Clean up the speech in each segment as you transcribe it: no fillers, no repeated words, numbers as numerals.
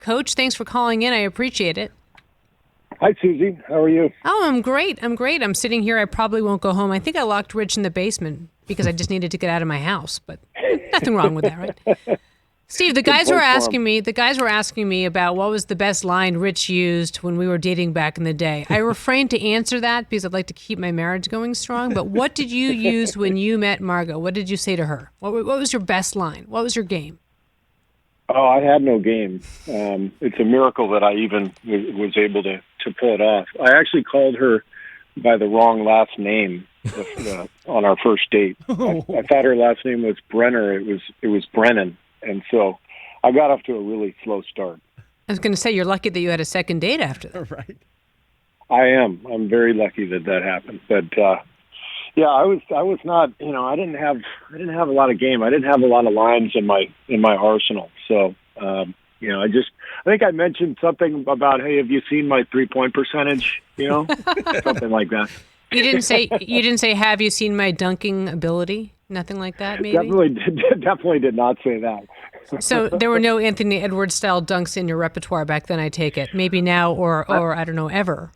Coach, thanks for calling in. I appreciate it. Hi, Suzy. How are you? Oh, I'm great. I'm sitting here. I probably won't go home. I think I locked Rich in the basement because I just needed to get out of my house, but nothing wrong with that, right? Steve, the guys were asking me about what was the best line Rich used when we were dating back in the day. I refrained to answer that because I'd like to keep my marriage going strong. But what did you use when you met Margot? What did you say to her? What was your best line? What was your game? Oh, I had no game. It's a miracle that I even was able to pull it off. I actually called her by the wrong last name on our first date. I thought her last name was Brenner. It was Brennan. And so I got off to a really slow start. I was going to say, you're lucky that you had a second date after that. Right. I am. I'm very lucky that happened. But yeah, I was not. I didn't have a lot of game. I didn't have a lot of lines in my arsenal. So I think I mentioned something about, hey, have you seen my 3-point percentage? Something like that. You didn't say, have you seen my dunking ability? Nothing like that, maybe? Definitely did not say that. So there were no Anthony Edwards-style dunks in your repertoire back then, I take it. Maybe now or I don't know, ever.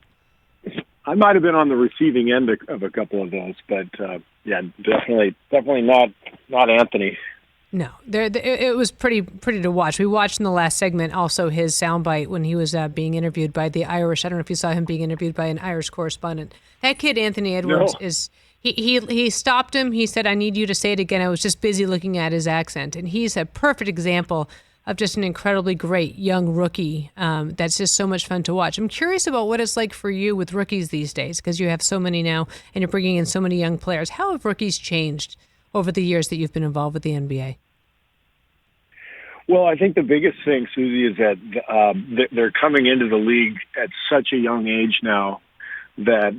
I might have been on the receiving end of a couple of those, but yeah, definitely not Anthony. No, it was pretty to watch. We watched in the last segment also his soundbite when he was being interviewed by the Irish. I don't know if you saw him being interviewed by an Irish correspondent. That kid, Anthony Edwards, is he stopped him. He said, "I need you to say it again." I was just busy looking at his accent, and he's a perfect example of just an incredibly great young rookie that's just so much fun to watch. I'm curious about what it's like for you with rookies these days, because you have so many now and you're bringing in so many young players. How have rookies changed over the years that you've been involved with the NBA? Well, I think the biggest thing, Suzy, is that they're coming into the league at such a young age now that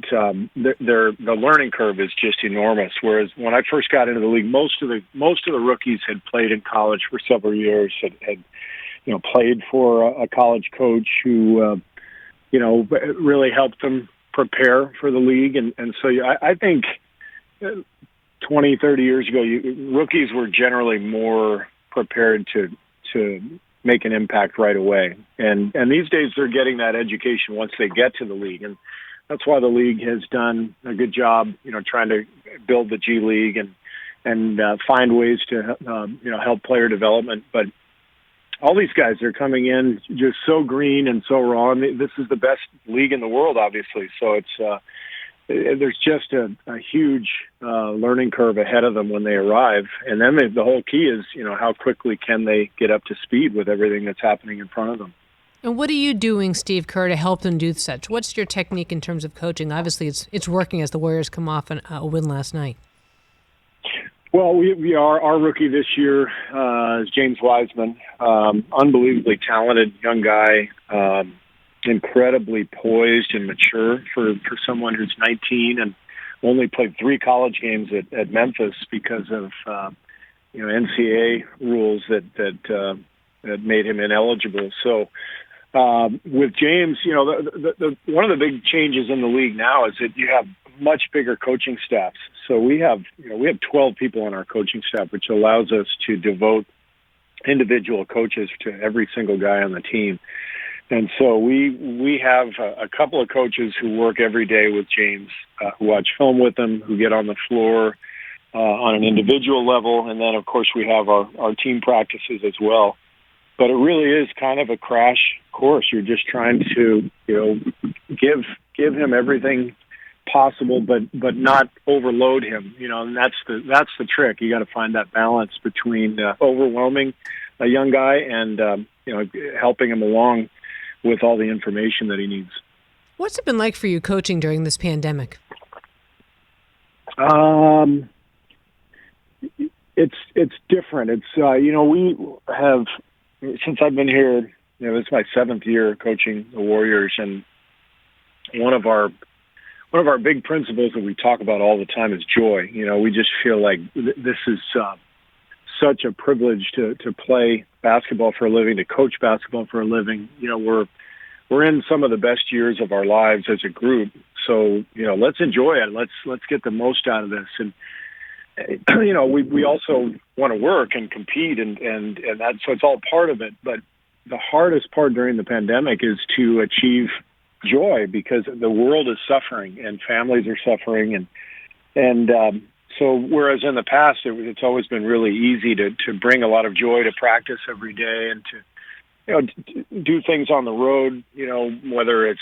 the learning curve is just enormous. Whereas when I first got into the league, most of the rookies had played in college for several years, had played for a college coach who really helped them prepare for the league, and so I think 20, 30 years ago, rookies were generally more prepared to make an impact right away, and these days they're getting that education once they get to the league, and that's why the league has done a good job, trying to build the G League and find ways to, help player development. But all these guys are coming in just so green and so raw. And this is the best league in the world, obviously. So it's there's just a huge learning curve ahead of them when they arrive. And then the whole key is, how quickly can they get up to speed with everything that's happening in front of them. And what are you doing, Steve Kerr, to help them do such? What's your technique in terms of coaching? Obviously, it's working as the Warriors come off a win last night. Well, we are our rookie this year is James Wiseman, unbelievably talented young guy, incredibly poised and mature for someone who's 19 and only played 3 college games at Memphis because of NCAA rules that made him ineligible. So. With James, one of the big changes in the league now is that you have much bigger coaching staffs. So we have 12 people on our coaching staff, which allows us to devote individual coaches to every single guy on the team. And so we have a couple of coaches who work every day with James, who watch film with him, who get on the floor on an individual level, and then of course we have our team practices as well. But it really is kind of a crash course. You're just trying to, give him everything possible, but not overload him. And that's the trick. You got to find that balance between overwhelming a young guy and helping him along with all the information that he needs. What's it been like for you coaching during this pandemic? It's different. It's we have. Since I've been here, it's my 7th year coaching the Warriors, and one of our big principles that we talk about all the time is joy. We just feel like this is such a privilege to play basketball for a living, to coach basketball for a living. We're in some of the best years of our lives as a group, so let's enjoy it. Let's get the most out of this. And we also want to work and compete and that, so it's all part of it. But the hardest part during the pandemic is to achieve joy, because the world is suffering and families are suffering, and so whereas in the past it's always been really easy to bring a lot of joy to practice every day and to do things on the road, whether it's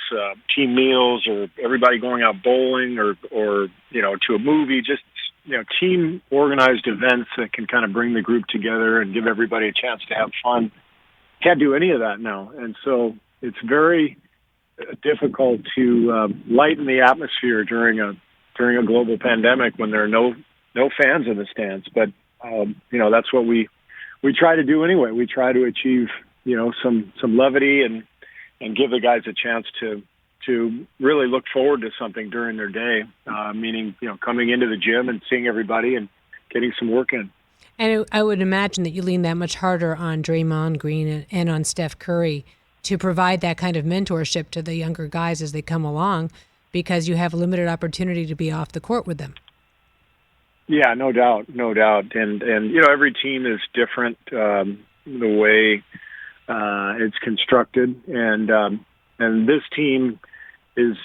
team meals or everybody going out bowling or to a movie, just team organized events that can kind of bring the group together and give everybody a chance to have fun. Can't do any of that now, and so it's very difficult to lighten the atmosphere during a global pandemic when there are no fans in the stands. But that's what we try to do anyway. We try to achieve some levity and give the guys a chance to really look forward to something during their day, meaning coming into the gym and seeing everybody and getting some work in. And I would imagine that you lean that much harder on Draymond Green and on Steph Curry to provide that kind of mentorship to the younger guys as they come along, because you have limited opportunity to be off the court with them. Yeah, no doubt. And every team is different, the way it's constructed, and this team is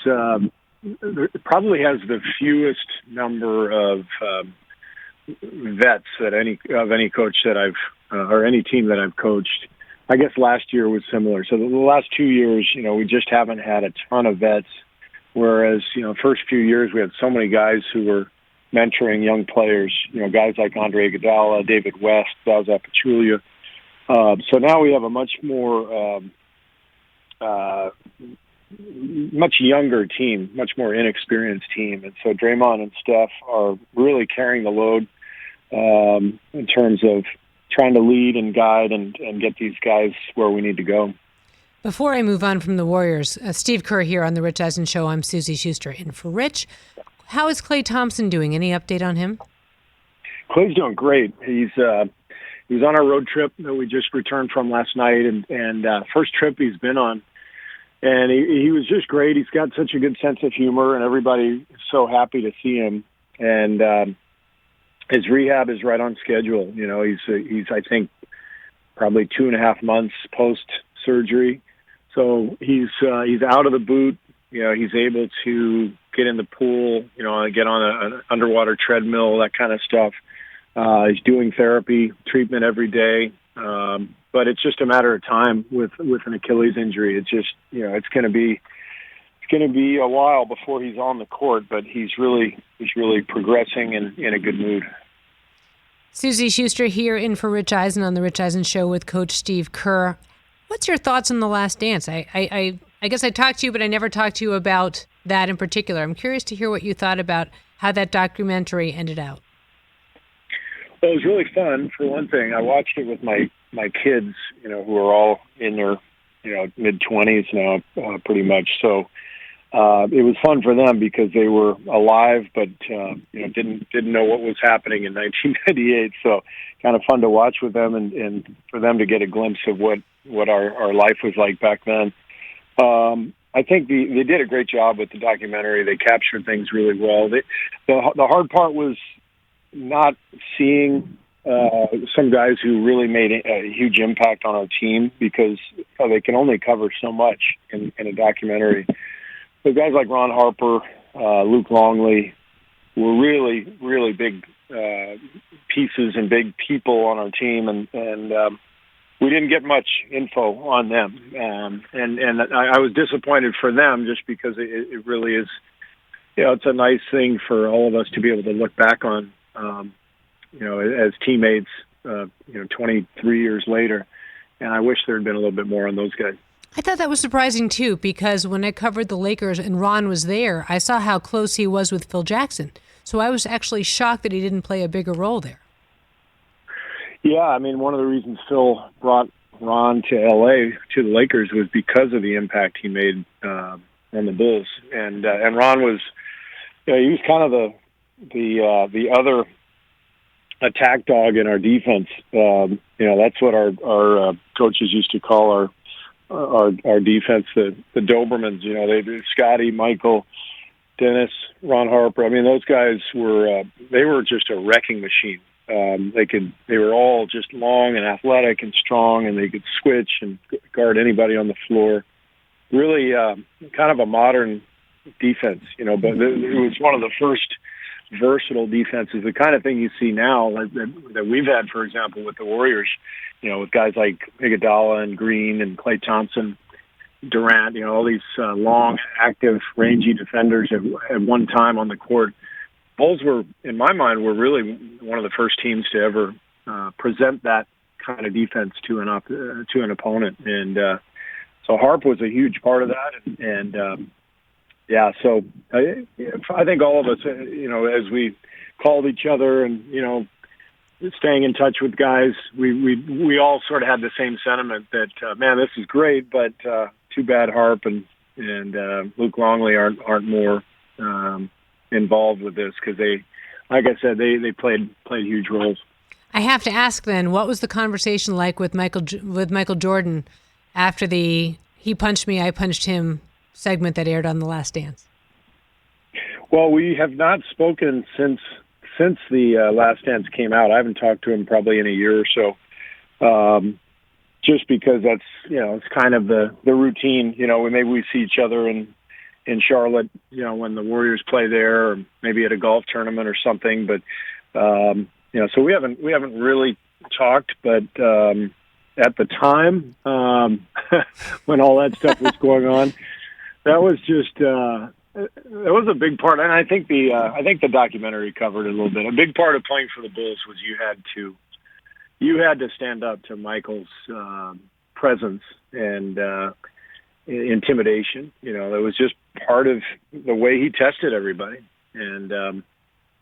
probably has the fewest number of vets that any coach that I've or any team that I've coached. I guess last year was similar. So the last 2 years, we just haven't had a ton of vets. Whereas, first few years we had so many guys who were mentoring young players. Guys like Andre Iguodala, David West, Zaza Pachulia. So now we have a much more, much younger team, much more inexperienced team, and so Draymond and Steph are really carrying the load in terms of trying to lead and guide and get these guys where we need to go. Before I move on from the Warriors, Steve Kerr here on the Rich Eisen Show. I'm Suzy Shuster in for Rich. How is Klay Thompson doing? Any update on him? Klay's doing great. He was on our road trip that we just returned from last night, and first trip he's been on. And he was just great. He's got such a good sense of humor, and everybody is so happy to see him. And his rehab is right on schedule. He's I think probably 2.5 months post surgery, so he's out of the boot. He's able to get in the pool. Get on an underwater treadmill, that kind of stuff. He's doing therapy treatment every day. But it's just a matter of time with an Achilles injury. It's just, it's going to be a while before he's on the court, but he's really progressing and in a good mood. Suzy Shuster here in for Rich Eisen on the Rich Eisen Show with Coach Steve Kerr. What's your thoughts on The Last Dance? I guess I talked to you, but I never talked to you about that in particular. I'm curious to hear what you thought about how that documentary ended out. Well, it was really fun. For one thing, I watched it with my kids, who are all in their, mid-20s now, pretty much. So it was fun for them because they were alive, but didn't know what was happening in 1998. So kind of fun to watch with them, and for them to get a glimpse of what our life was like back then. I think they did a great job with the documentary. They captured things really well. The hard part was not seeing some guys who really made a huge impact on our team, because they can only cover so much in a documentary. So guys like Ron Harper, Luke Longley were really, really big pieces and big people on our team, and we didn't get much info on them. And I was disappointed for them, just because it really is, it's a nice thing for all of us to be able to look back on, as teammates, 23 years later. And I wish there had been a little bit more on those guys. I thought that was surprising, too, because when I covered the Lakers and Ron was there, I saw how close he was with Phil Jackson. So I was actually shocked that he didn't play a bigger role there. Yeah, I mean, one of the reasons Phil brought Ron to L.A., to the Lakers, was because of the impact he made on the Bulls. And Ron was, he was kind of the other attack dog in our defense. That's what our coaches used to call our defense, the Dobermans. They did Scotty, Michael, Dennis, Ron Harper. I mean, those guys were they were just a wrecking machine. They were all just long and athletic and strong, and they could switch and guard anybody on the floor. Really, kind of a modern defense, but it was one of the first versatile defenses, the kind of thing you see now that we've had, for example, with the Warriors, with guys like Iguodala and Green and Klay Thompson, Durant, all these long, active, rangy defenders at one time on the court. Bulls were, in my mind, were really one of the first teams to ever present that kind of defense to an opponent, and so Harp was a huge part of that, and so I think all of us, as we called each other and staying in touch with guys, we all sort of had the same sentiment that man, this is great, but too bad Harp and Luke Longley aren't more involved with this, because they, like I said, they played huge roles. I have to ask then, what was the conversation like with Michael Jordan after the "he punched me, I punched him" segment that aired on The Last Dance? Well, we have not spoken since the Last Dance came out. I haven't talked to him probably in a year or so, just because that's it's kind of the routine. Maybe we see each other in Charlotte, when the Warriors play there, or maybe at a golf tournament or something. But so we haven't really talked. But at the time, when all that stuff was going on, that was just it was a big part. And I think the documentary covered it a little bit. A big part of playing for the Bulls was you had to stand up to Michael's presence and intimidation. It was just part of the way he tested everybody. And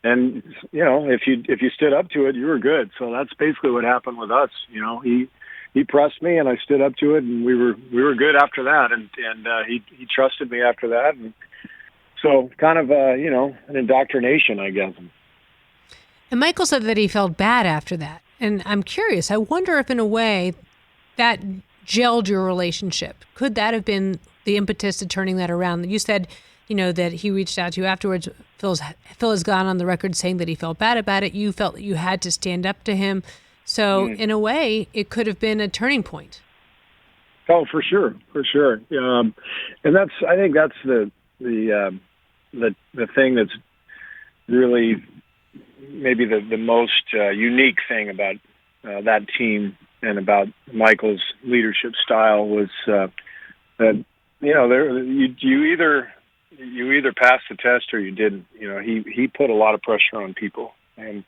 if you stood up to it, you were good. So that's basically what happened with us. He pressed me, and I stood up to it, and we were good after that. And he trusted me after that. And so kind of an indoctrination, I guess. And Michael said that he felt bad after that. And I'm curious, I wonder if in a way that gelled your relationship. Could that have been the impetus to turning that around? You said, that he reached out to you afterwards. Phil has gone on the record saying that he felt bad about it. You felt that you had to stand up to him. So in a way, it could have been a turning point. Oh, for sure. And I think that's the thing that's really maybe the most unique thing about that team and about Michael's leadership style was that you either passed the test or you didn't. He put a lot of pressure on people, and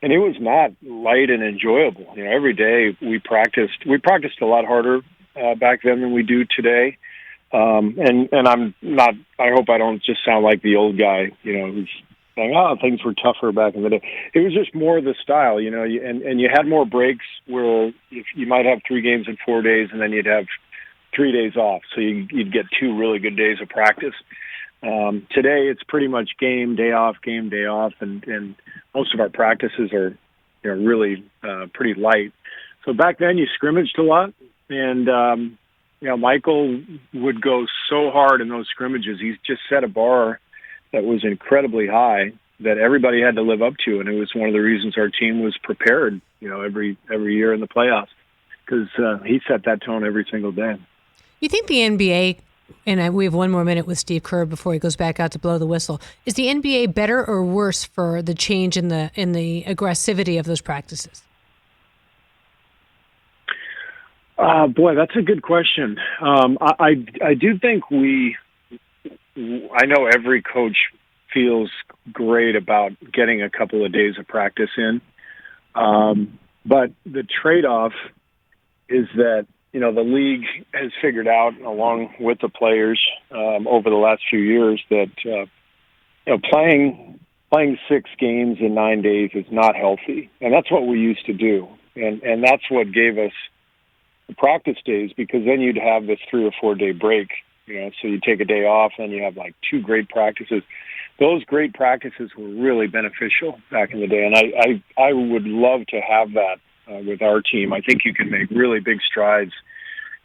it was not light and enjoyable. Every day we practiced a lot harder back then than we do today. And I'm not. I hope I don't just sound like the old guy, who's saying, things were tougher back in the day. It was just more the style, and you had more breaks where if you might have 3 games in 4 days, and then you'd have 3 days off, so you'd get 2 really good days of practice. Today it's pretty much game, day off, and most of our practices are really pretty light. So back then you scrimmaged a lot, and Michael would go so hard in those scrimmages. He just set a bar that was incredibly high that everybody had to live up to, and it was one of the reasons our team was prepared, every year in the playoffs, because he set that tone every single day. You think the NBA, and we have 1 more minute with Steve Kerr before he goes back out to blow the whistle, is the NBA better or worse for the change in the aggressivity of those practices? Boy, that's a good question. I do think I know every coach feels great about getting a couple of days of practice in. But the trade-off is that, the league has figured out, along with the players over the last few years, that playing 6 games in 9 days is not healthy. And that's what we used to do. And that's what gave us the practice days, because then you'd have this 3 or 4 day break. So you take a day off, and you have like 2 great practices. Those great practices were really beneficial back in the day, and I would love to have that with our team. I think you can make really big strides,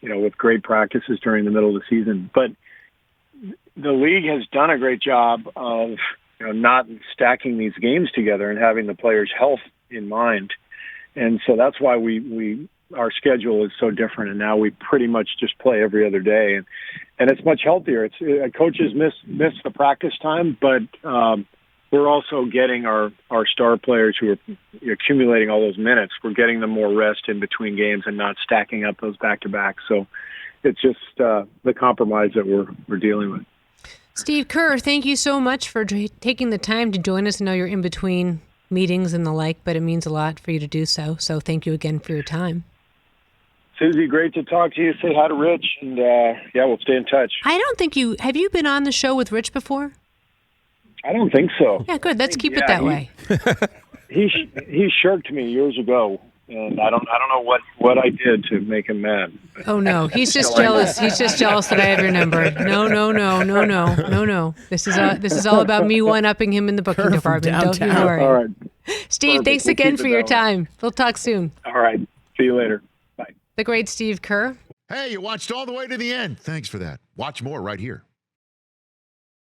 with great practices during the middle of the season. But the league has done a great job of not stacking these games together and having the players' health, in mind. And so that's why our schedule is so different, and now we pretty much just play every other day, and it's much healthier. Coaches miss the practice time, but we're also getting our star players who are accumulating all those minutes. We're getting them more rest in between games and not stacking up those back-to-backs. So it's just the compromise that we're dealing with. Steve Kerr, thank you so much for taking the time to join us. I know you're in between meetings and the like, but it means a lot for you to do so. So thank you again for your time. Suzy, great to talk to you. Say hi to Rich, and we'll stay in touch. I don't think have you been on the show with Rich before? I don't think so. Yeah, good. Let's keep it that way. He shirked me years ago, and I don't know what I did to make him mad. Oh no, he's just jealous. He's just jealous that I have your number. No. This is all about me one-upping him in the booking department. Don't you worry. All right, Steve. Perfect. Thanks again for your time. We'll talk soon. All right. See you later. Bye. The great Steve Kerr. Hey, you watched all the way to the end. Thanks for that. Watch more right here.